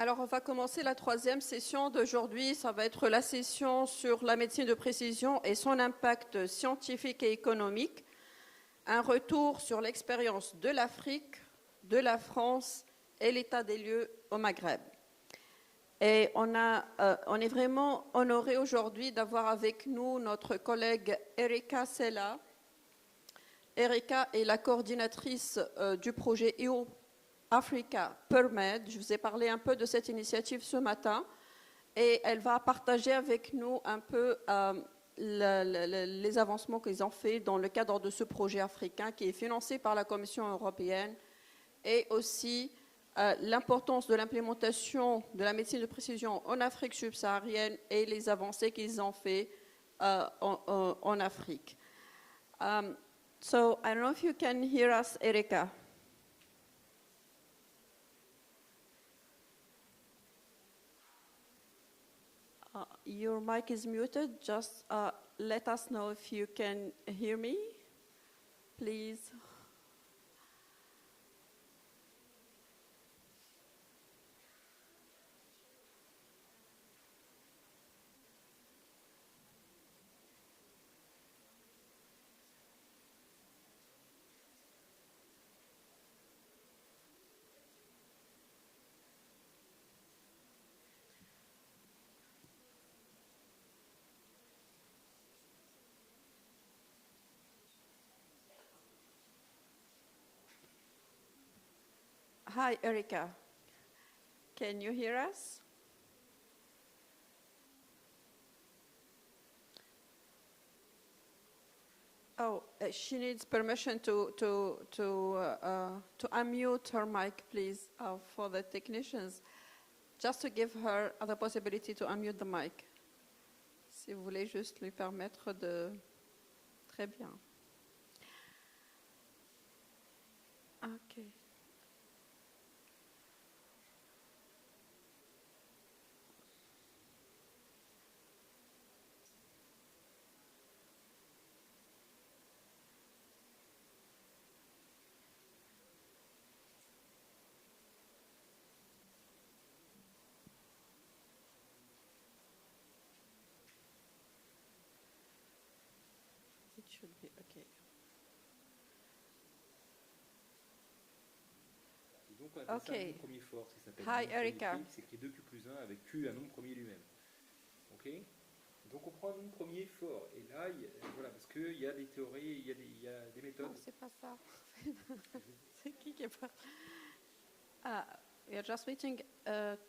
Alors, on va commencer la troisième session d'aujourd'hui. Ça va être la session sur la médecine de précision et son impact scientifique et économique. Un retour sur l'expérience de l'Afrique, de la France et l'état des lieux au Maghreb. Et on est vraiment honoré aujourd'hui d'avoir avec nous notre collègue Erika Sella. Erika est la coordinatrice du projet EU Africa PerMed. Je vous ai parlé un peu de cette initiative ce matin et elle va partager avec nous un peu les avancements qu'ils ont fait dans le cadre de ce projet africain qui est financé par la Commission européenne et aussi l'importance de l'implémentation de la médecine de précision en Afrique subsaharienne et les avancées qu'ils ont fait en Afrique. So I don't know if you can hear us, Erika. Your mic is muted. Just let us know if you can hear me, please. Hi, Erika. Can you hear us? Oh, she needs permission to unmute her mic, please, for the technicians. Just to give her the possibility to unmute the mic. Si vous voulez juste lui permettre de... Très bien. OK. It should be okay. Donc on appelle ça un nombre premier fort, ça s'appelle. Hi, Erika. Qui s'écrit 2Q plus 1 avec Q, un nombre premier lui-même. Ok. Donc on prend un nombre premier fort. Et là, voilà, parce qu'il y a des théories, il y a des méthodes. Non, c'est pas ça. C'est qui est pas... we are just waiting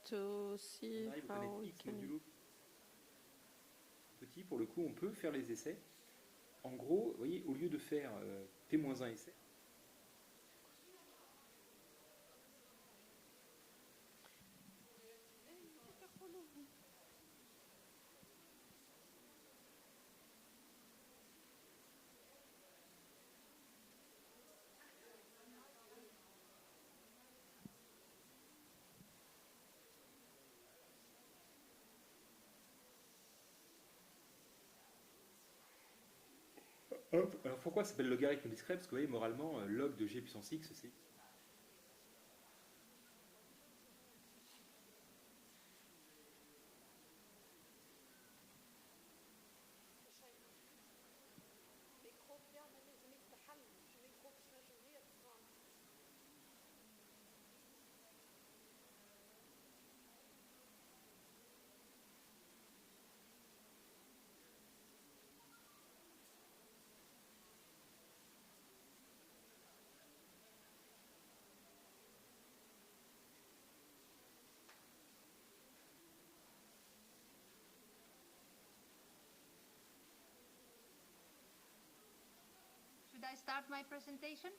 to see how X modulo petit, pour le coup, on peut faire les essais. En gros, vous voyez, au lieu de faire T-1 essai, hop. Alors pourquoi ça s'appelle logarithme discret? Parce que vous voyez, moralement, log de g puissance x, c'est... Should I start my presentation?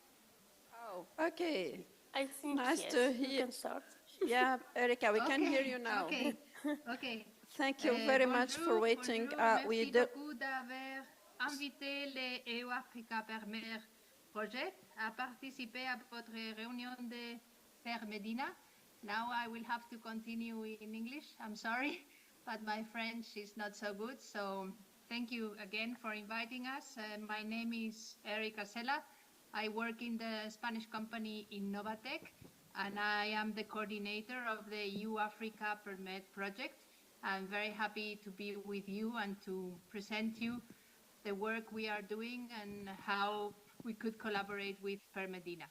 Oh, okay. I think Nice yes, to you hear. can start. Yeah, Erika, we can hear you now. Okay. Okay. Thank you very much for waiting. Bonjour, We merci do... beaucoup d'avoir invité les EU Africa PerMed Project à participer à votre réunion de PerMediNA. Now I will have to continue in English. I'm sorry, but my French is not so good. So thank you again for inviting us. My name is Erika Sella. I work in the Spanish company Innovatec. and I am the coordinator of the EU Africa PerMed project. I'm very happy to be with you and to present you the work we are doing and how we could collaborate with PerMediNA.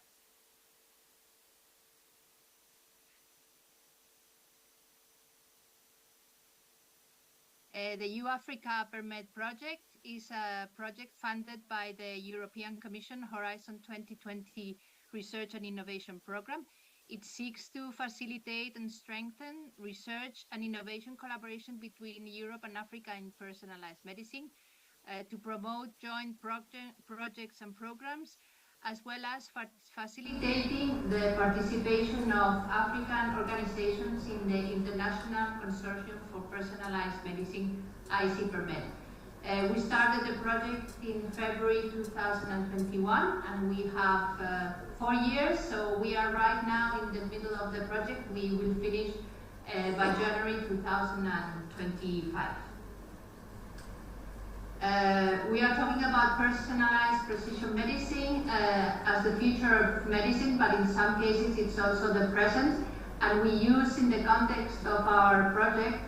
The EU Africa PerMed project is a project funded by the European Commission Horizon 2020 Research and Innovation Program. It seeks to facilitate and strengthen research and innovation collaboration between Europe and Africa in personalized medicine, to promote joint projects and programs, as well as facilitating the participation of African organizations in the International Consortium for Personalized Medicine, ICPerMed. We started the project in February 2021, and we have 4 years, so we are right now in the middle of the project. We will finish by January 2025. We are talking about personalized precision medicine as the future of medicine, but in some cases it's also the present. And we use in the context of our project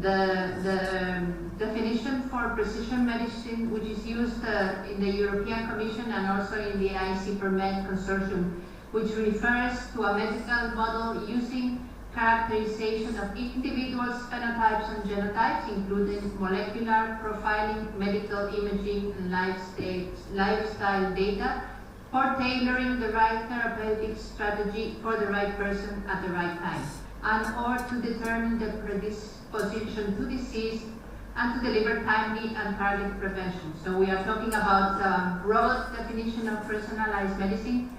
the definition for precision medicine, which is used in the European Commission and also in the ICPerMed consortium, which refers to a medical model using characterization of individuals' phenotypes and genotypes, including molecular profiling, medical imaging, and lifestyle data, for tailoring the right therapeutic strategy for the right person at the right time, and or to determine the predisposition to disease and to deliver timely and targeted prevention. So we are talking about a broad definition of personalized medicine,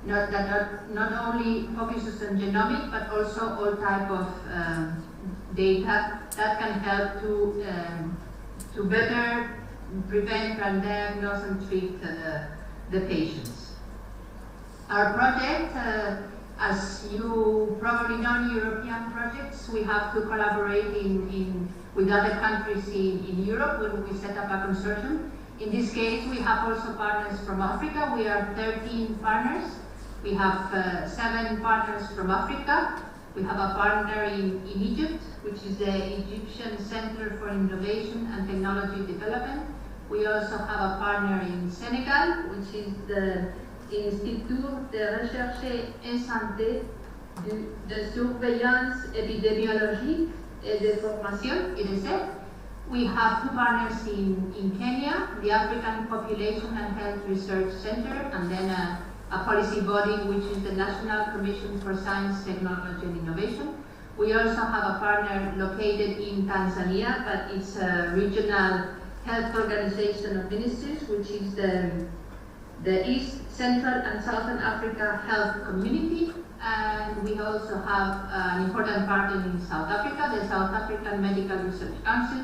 not only focuses on genomic, but also all type of data that can help to better prevent and diagnose and treat the patients. Our project, as you probably know, in European projects, we have to collaborate with other countries in Europe when we set up a consortium. In this case, we have also partners from Africa. We are 13 partners. We have 7 partners from Africa. We have a partner in Egypt, which is the Egyptian Center for Innovation and Technology Development. We also have a partner in Senegal, which is the Institut de Recherche en Santé de Surveillance Épidémiologique et de Formation, IRESET. We have 2 partners in Kenya, the African Population and Health Research Center, and then a policy body, which is the National Commission for Science, Technology and Innovation. We also have a partner located in Tanzania, but it's a regional health organization of ministries, which is the East, Central and Southern Africa Health Community. And we also have an important partner in South Africa, the South African Medical Research Council,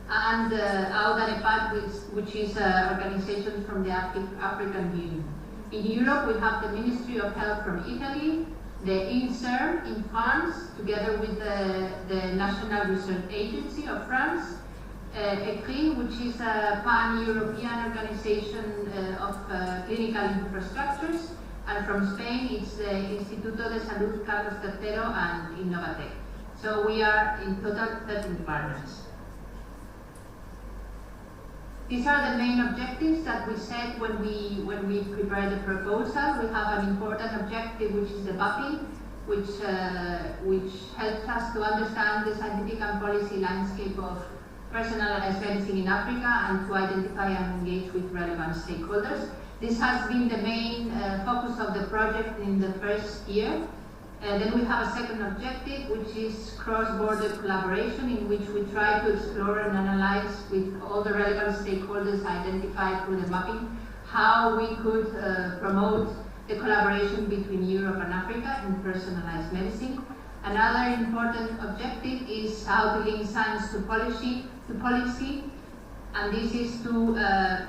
and AUDANEPAD, which is an organization from the African Union. In Europe, we have the Ministry of Health from Italy, the INSERM in France, together with the National Research Agency of France, ECRI, which is a pan-European organization of clinical infrastructures, and from Spain, it's the Instituto de Salud Carlos III and Innovatec. So we are in total 13 partners. These are the main objectives that we set when we prepared the proposal. We have an important objective, which is the mapping, which helps us to understand the scientific and policy landscape of personalized medicine in Africa and to identify and engage with relevant stakeholders. This has been the main focus of the project in the first year. Then we have a second objective, which is cross-border collaboration, in which we try to explore and analyze with all the relevant stakeholders identified through the mapping how we could promote the collaboration between Europe and Africa in personalized medicine. Another important objective is how to link science to policy, and this is to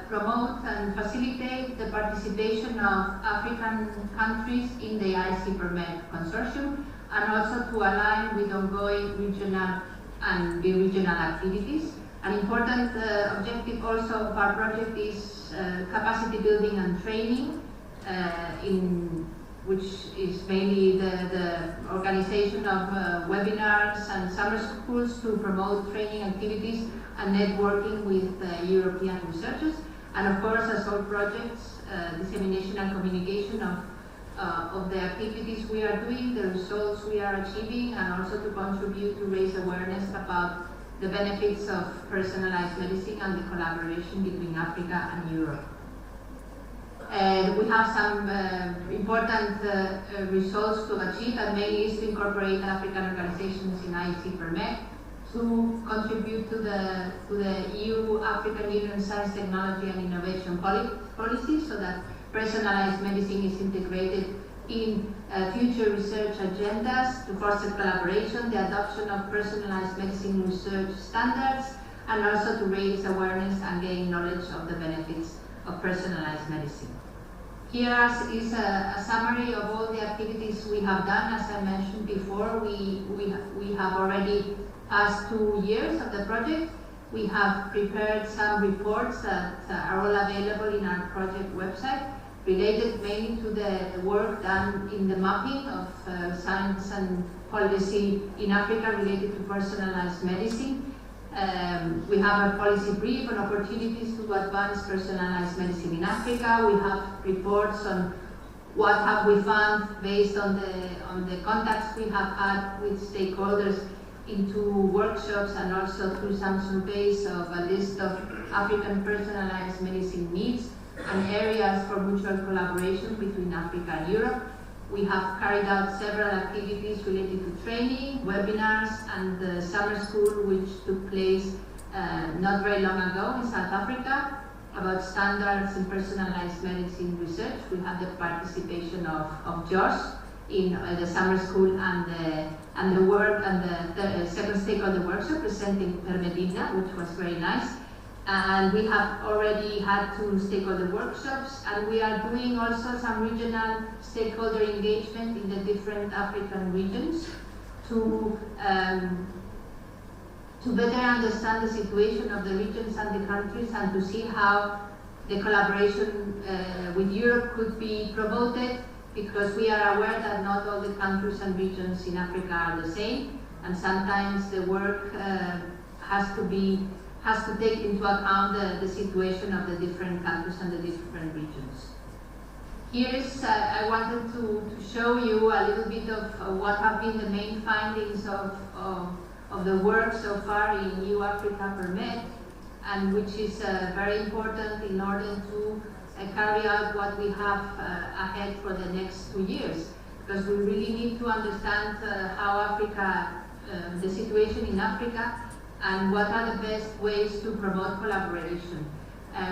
promote and facilitate the participation of African countries in the ICPerMed consortium, and also to align with ongoing regional and bi-regional activities. An important objective also of our project is capacity building and training in which is mainly the organization of webinars and summer schools to promote training activities and networking with European researchers. And of course, as all projects, dissemination and communication of the activities we are doing, the results we are achieving, and also to contribute to raise awareness about the benefits of personalized medicine and the collaboration between Africa and Europe. We have some important results to achieve, and mainly is to incorporate African organizations in IEC PerMed to contribute to the EU-African Union Science, Technology and Innovation policy, so that personalized medicine is integrated in future research agendas to foster collaboration, the adoption of personalized medicine research standards, and also to raise awareness and gain knowledge of the benefits of personalized medicine. Here is a summary of all the activities we have done. As I mentioned before, we have already passed 2 years of the project. We have prepared some reports that are all available in our project website, related mainly to the work done in the mapping of science and policy in Africa related to personalized medicine. We have a policy brief on opportunities to advance personalized medicine in Africa. We have reports on what have we found based on the contacts we have had with stakeholders into workshops, and also through some surveys of a list of African personalized medicine needs and areas for mutual collaboration between Africa and Europe. We have carried out several activities related to training, webinars, and the summer school, which took place not very long ago in South Africa, about standards in personalized medicine research. We had the participation of Josh in the summer school and the work and the second stakeholder workshop presenting PerMediNA, which was very nice. And we have already had 2 stakeholder workshops, and we are doing also some regional stakeholder engagement in the different African regions to better understand the situation of the regions and the countries, and to see how the collaboration with Europe could be promoted, because we are aware that not all the countries and regions in Africa are the same, and sometimes the work has to take into account the situation of the different countries and the different regions. Here is, I wanted to show you a little bit of what have been the main findings of the work so far in EU Africa PerMed, and which is very important in order to carry out what we have ahead for the next 2 years, because we really need to understand how Africa, the situation in Africa, and what are the best ways to promote collaboration.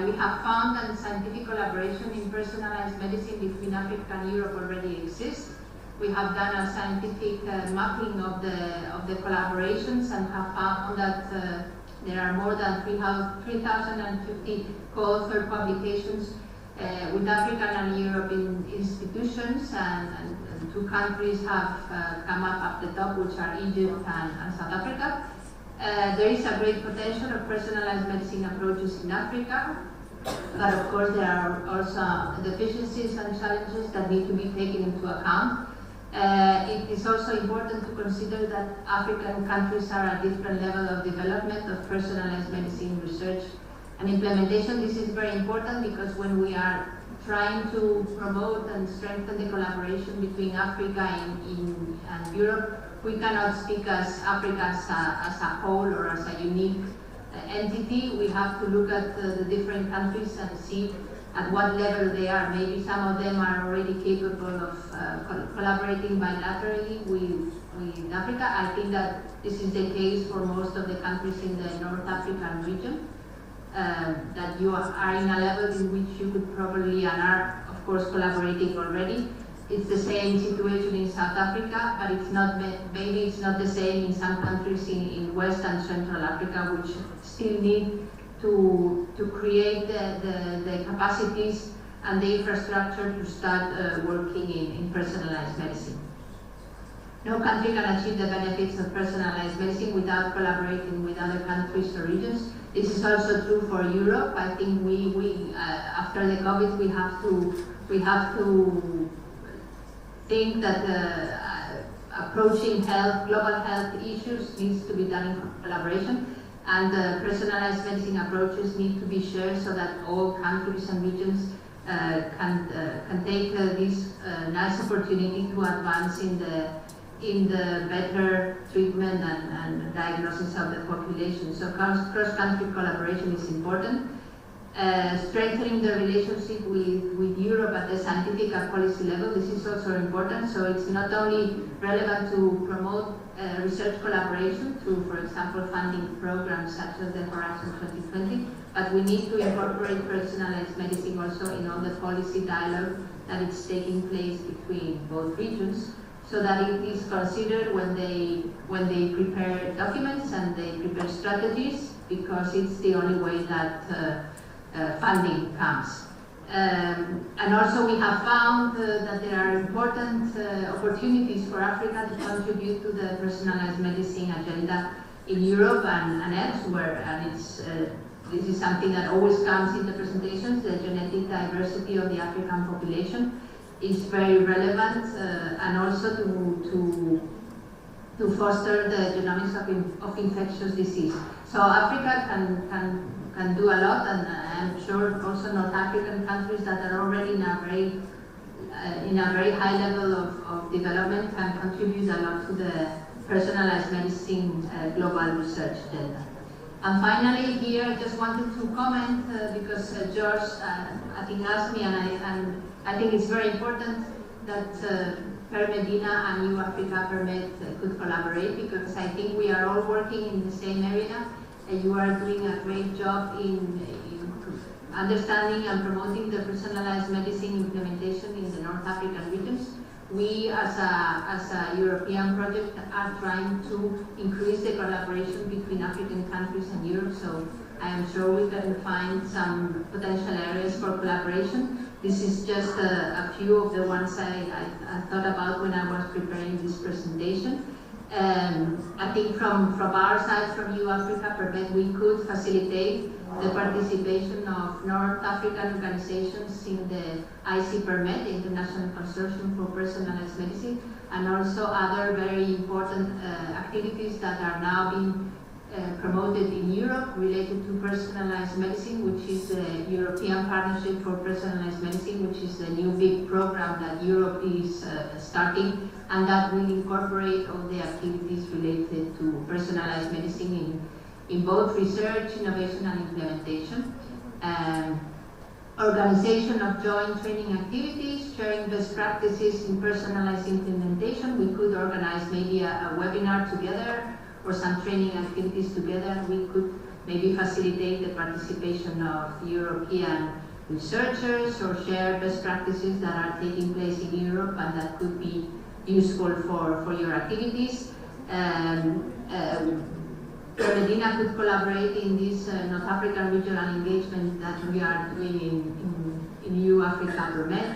We have found that scientific collaboration in personalized medicine between Africa and Europe already exists. We have done a scientific mapping of the collaborations, and have found that there are more than 3,050 co-authored publications with African and European institutions, and 2 countries have come up at the top, which are Egypt and South Africa. There is a great potential of personalized medicine approaches in Africa, but of course there are also deficiencies and challenges that need to be taken into account. It is also important to consider that African countries are at different level of development of personalized medicine research and implementation. This is very important, because when we are trying to promote and strengthen the collaboration between Africa and Europe, we cannot speak as Africa as a whole or as a unique entity. We have to look at the different countries and see at what level they are. Maybe some of them are already capable of collaborating bilaterally with Africa. I think that this is the case for most of the countries in the North African region, that you are in a level in which you could probably, and are of course collaborating already. It's the same situation in South Africa, but it's not, maybe it's not the same in some countries in West and Central Africa, which still need to create the capacities and the infrastructure to start working in personalized medicine. No country can achieve the benefits of personalized medicine without collaborating with other countries or regions. This is also true for Europe. I think we after the COVID, we have to think that approaching global health issues needs to be done in collaboration, and personalized medicine approaches need to be shared so that all countries and regions can take this nice opportunity to advance in the better treatment and diagnosis of the population. So cross-country collaboration is important. Strengthening the relationship with Europe at the scientific and policy level, this is also important. So it's not only relevant to promote research collaboration through, for example, funding programs such as the Horizon 2020, but we need to incorporate personalized medicine also in all the policy dialogue that is taking place between both regions, so that it is considered when they prepare documents and they prepare strategies, because it's the only way that funding comes. And also we have found that there are important opportunities for Africa to contribute to the personalized medicine agenda in Europe and elsewhere, and this is something that always comes in the presentations. The genetic diversity of the African population is very relevant, and also to foster the genomics of infectious disease. So Africa can do a lot, and I'm sure also North African countries that are already in a very high level of development can contribute a lot to the personalized medicine global research agenda. And finally, here I just wanted to comment because George, I think, asked me, and I think it's very important that PerMediNA and EU Africa PerMed could collaborate, because I think we are all working in the same area, and you are doing a great job in understanding and promoting the personalized medicine implementation in the North African regions. We, as a European project, are trying to increase the collaboration between African countries and Europe, so I am sure we can find some potential areas for collaboration. This is just a few of the ones I thought about when I was preparing this presentation. I think from our side, from EU Africa PerMed, we could facilitate the participation of North African organizations in the IC-PerMed, the International Consortium for Personalized Medicine, and also other very important activities that are now being promoted in Europe related to personalized medicine, which is the European Partnership for Personalized Medicine, which is the new big program that Europe is starting, and that will incorporate all the activities related to personalized medicine in both research, innovation, and implementation. Organization of joint training activities, sharing best practices in personalized implementation. We could organize maybe a webinar together or some training activities together. We could maybe facilitate the participation of European researchers or share best practices that are taking place in Europe and that could be useful for your activities. PerMediNA could collaborate in this North African regional engagement that we are doing in EU Africa PerMed.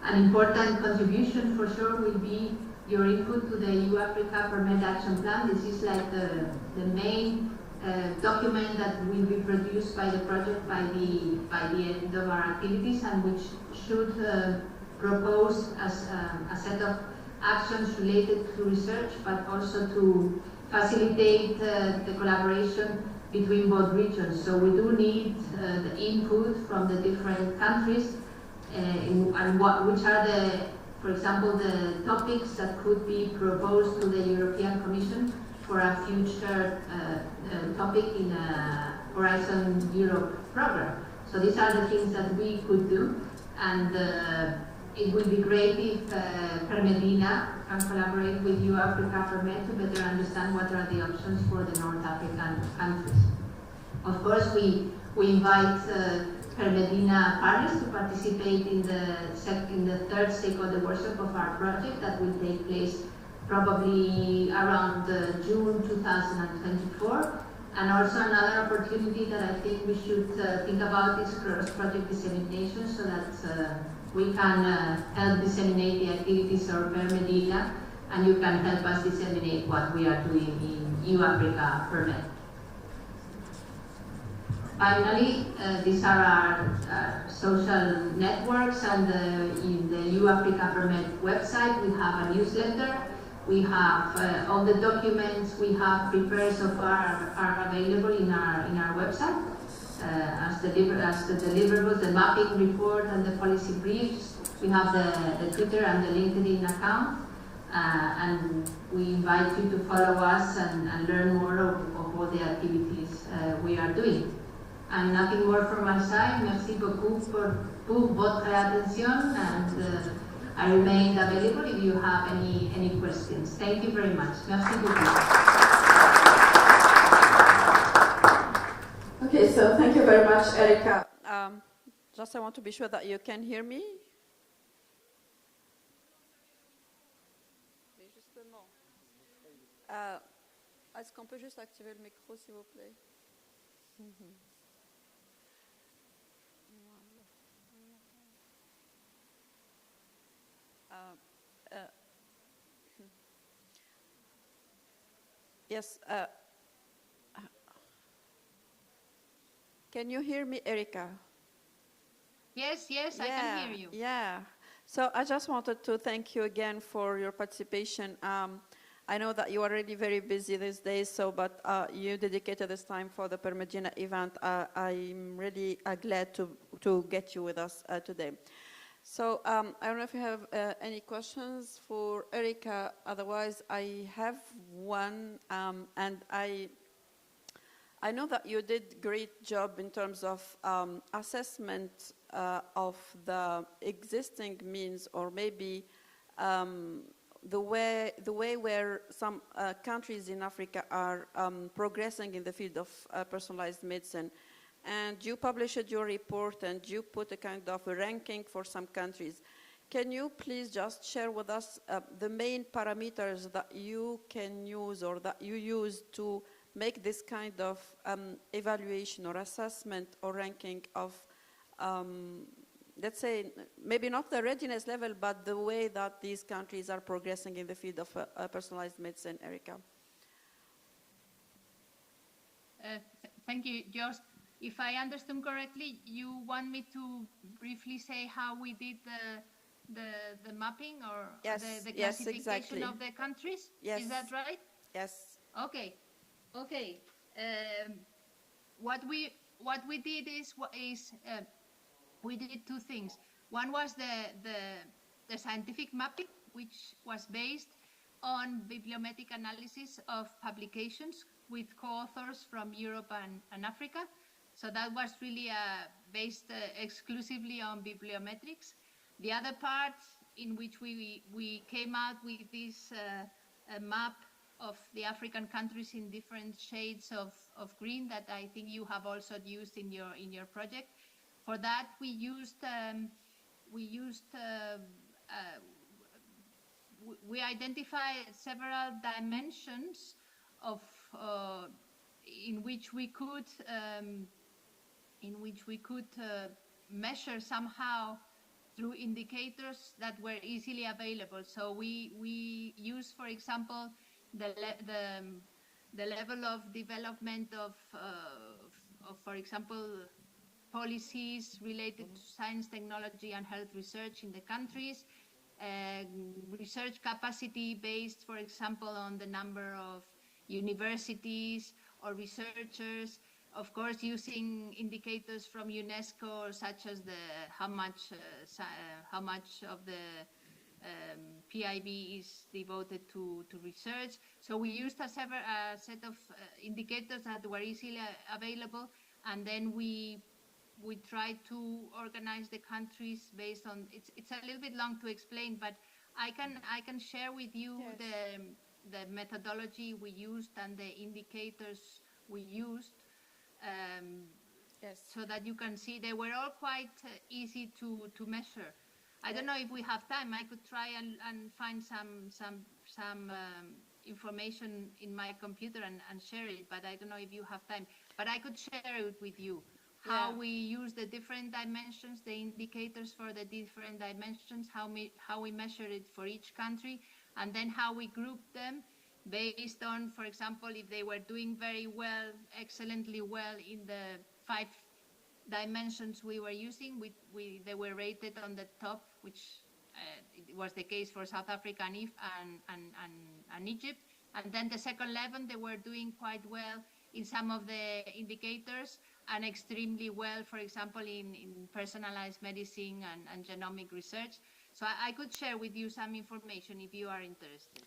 An important contribution for sure will be your input to the EU Africa PerMed Action Plan. This is like the main document that will be produced by the project by the end of our activities, and which should propose as a set of actions related to research, but also to facilitate the collaboration between both regions. So we do need the input from the different countries, and which are for example, the topics that could be proposed to the European Commission for a future topic in a Horizon Europe program. So these are the things that we could do, and it would be great if PerMediNA can collaborate with EU Africa PerMed to better understand what are the options for the North African countries. Of course, we invite PerMediNA partners to participate in the third stakeholder workshop of our project that will take place probably around June 2024. And also another opportunity that I think we should think about is cross-project dissemination, so that we can help disseminate the activities of PerMediNA, and you can help us disseminate what we are doing in EU Africa PerMed. Finally, these are our social networks, and in the EU Africa PerMed website we have a newsletter. We have all the documents we have prepared so far are available in our website as the deliverables, the mapping report and the policy briefs. We have the Twitter and the LinkedIn account, and we invite you to follow us and learn more of all the activities we are doing. And nothing more from my side. Merci beaucoup pour votre attention, and I remain available if you have any questions. Thank you very much. Merci beaucoup. Okay, so thank you very much, Erika. Just I want to be sure that you can hear me. Mais justement, est-ce qu'on peut juste activer le micro, s'il vous plaît? Yes. Can you hear me, Erika? Yes, yes, I can hear you. Yeah. So I just wanted to thank you again for your participation. I know that you are really very busy these days, but you dedicated this time for the PerMediNA event. I'm really glad to get you with us today. So I don't know if you have any questions for Erika. Otherwise, I have one, and I know that you did a great job in terms of assessment of the existing means, or maybe the way where some countries in Africa are progressing in the field of personalized medicine. And you published your report and you put a kind of a ranking for some countries. Can you please just share with us the main parameters that you can use or that you use to make this kind of evaluation or assessment or ranking of, let's say, maybe not the readiness level, but the way that these countries are progressing in the field of personalized medicine, Erika? Thank you, George. If I understood correctly, you want me to briefly say how we did the mapping or yes, the yes, classification exactly. of the countries? Yes. Is that right? Yes. Okay. Okay. What we did is we did two things. One was the scientific mapping, which was based on bibliometric analysis of publications with co-authors from Europe and Africa. So that was really based exclusively on bibliometrics. The other part in which we came out with this map of the African countries in different shades of green that I think you have also used in your project. For that, we identified several dimensions of in which we could measure somehow through indicators that were easily available. So we use, for example, the level of development of for example, policies related to science, technology, and health research in the countries, research capacity based, for example, on the number of universities or researchers. Of course, using indicators from UNESCO, such as how much of the PIB is devoted to research. So we used a set of indicators that were easily available, and then we tried to organize the countries based on. It's a little bit long to explain, but I can share with you yes. the methodology we used and the indicators we used. Yes. So that you can see they were all quite easy to measure. I don't know if we have time. I could try and find some information in my computer and share it, but I don't know if you have time. But I could share it with you. How we use the different dimensions, the indicators for the different dimensions, how we measure it for each country, and then how we group them based on, for example, if they were doing very well, excellently well in the 5 dimensions we were using. They were rated on the top, which it was the case for South Africa and Egypt. And then the second level, they were doing quite well in some of the indicators and extremely well, for example, in personalized medicine and genomic research. So I could share with you some information if you are interested.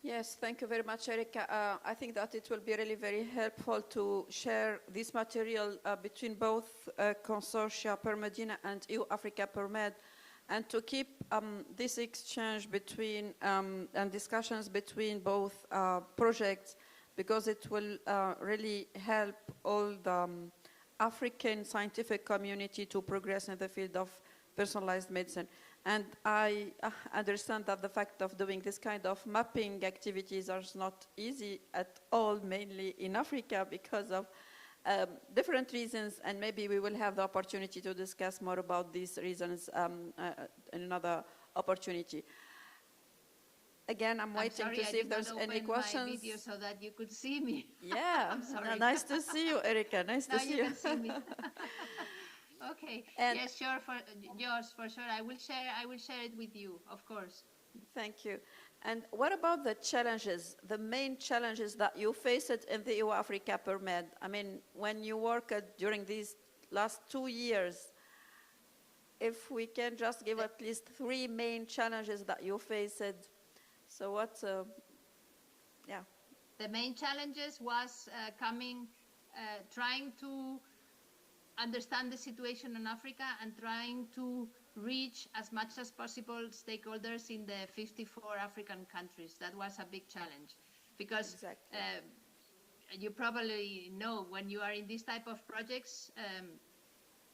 Yes, thank you very much, Erika. I think that it will be really very helpful to share this material between both consortia, PerMediNA and EU-Africa PerMed, and to keep this exchange between and discussions between both projects, because it will really help all the African scientific community to progress in the field of personalized medicine. And I understand that the fact of doing this kind of mapping activities is not easy at all, mainly in Africa, because of different reasons, and maybe we will have the opportunity to discuss more about these reasons in another opportunity. Again, I'm waiting to see if there's any questions. My video so that you could see me. Yeah, nice to see you, Erika. Nice to see you. Can see me. Okay. And yes, sure. For sure. I will share it with you, of course. Thank you. And what about the challenges, the main challenges that you faced in the EU-Africa PerMed? I mean, when you worked during these last 2 years, if we can just give at least 3 main challenges that you faced. So what, yeah. The main challenges was trying to understand the situation in Africa and trying to reach as much as possible stakeholders in the 54 African countries. That was a big challenge because exactly. You probably know when you are in this type of projects,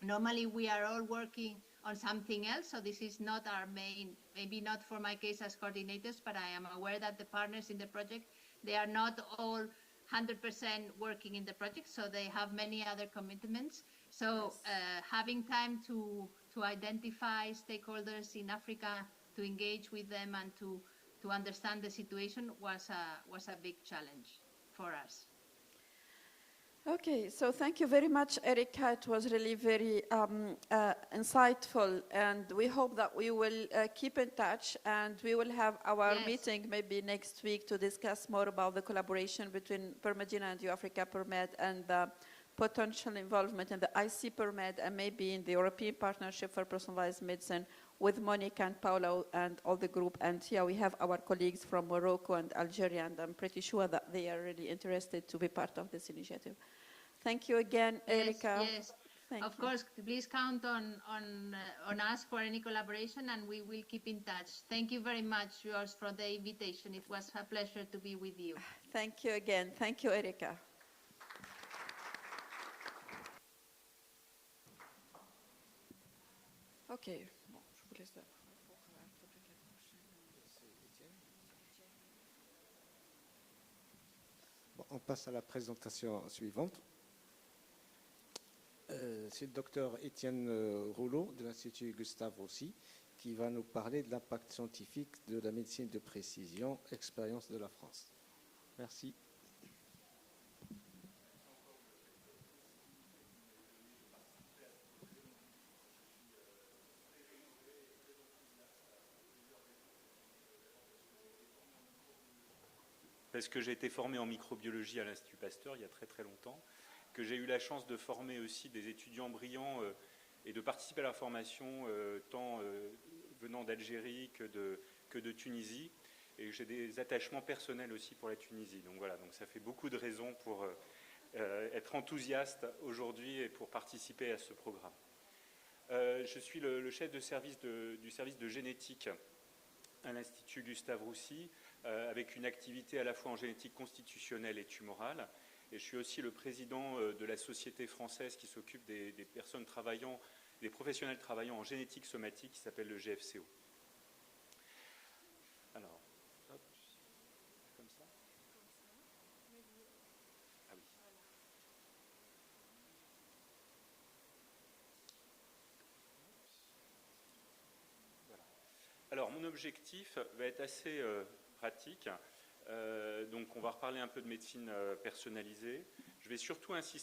normally we are all working on something else. So this is not our main, maybe not for my case as coordinators, but I am aware that the partners in the project, they are not all 100% working in the project. So they have many other commitments. So yes. Having time to identify stakeholders in Africa, to engage with them and to understand the situation was a big challenge for us. Okay, so thank you very much, Erika. It was really very insightful, and we hope that we will keep in touch, and we will have our meeting maybe next week to discuss more about the collaboration between PerMediNA and EU-Africa PerMed and the potential involvement in the IC PerMed and maybe in the European Partnership for Personalized Medicine with Monica and Paolo and all the group. And here we have our colleagues from Morocco and Algeria, and I'm pretty sure that they are really interested to be part of this initiative. Thank you again, Erika. Yes, of course. Please count on us for any collaboration, and we will keep in touch. Thank you very much, George, for the invitation. It was a pleasure to be with you. Thank you again. Thank you, Erika. Ok, bon, je vous laisse bon, on passe à la présentation suivante. C'est le docteur Étienne Rouleau de l'Institut Gustave Roussy qui va nous parler de l'impact scientifique de la médecine de précision, expérience de la France. Merci. Parce que j'ai été formé en microbiologie à l'Institut Pasteur il y a très très longtemps, que j'ai eu la chance de former aussi des étudiants brillants et de participer à la formation tant venant d'Algérie que de Tunisie, et j'ai des attachements personnels aussi pour la Tunisie. Donc voilà, donc ça fait beaucoup de raisons pour être enthousiaste aujourd'hui et pour participer à ce programme. Je suis le chef de service du service de génétique à l'Institut Gustave Roussy, avec une activité à la fois en génétique constitutionnelle et tumorale. Et je suis aussi le président de la société française qui s'occupe des personnes travaillant, des professionnels travaillant en génétique somatique, qui s'appelle le GFCO. Alors, hop, comme ça. Ah oui. Voilà. Alors, mon objectif va être assez pratique. Donc on va reparler un peu de médecine personnalisée. Je vais surtout insister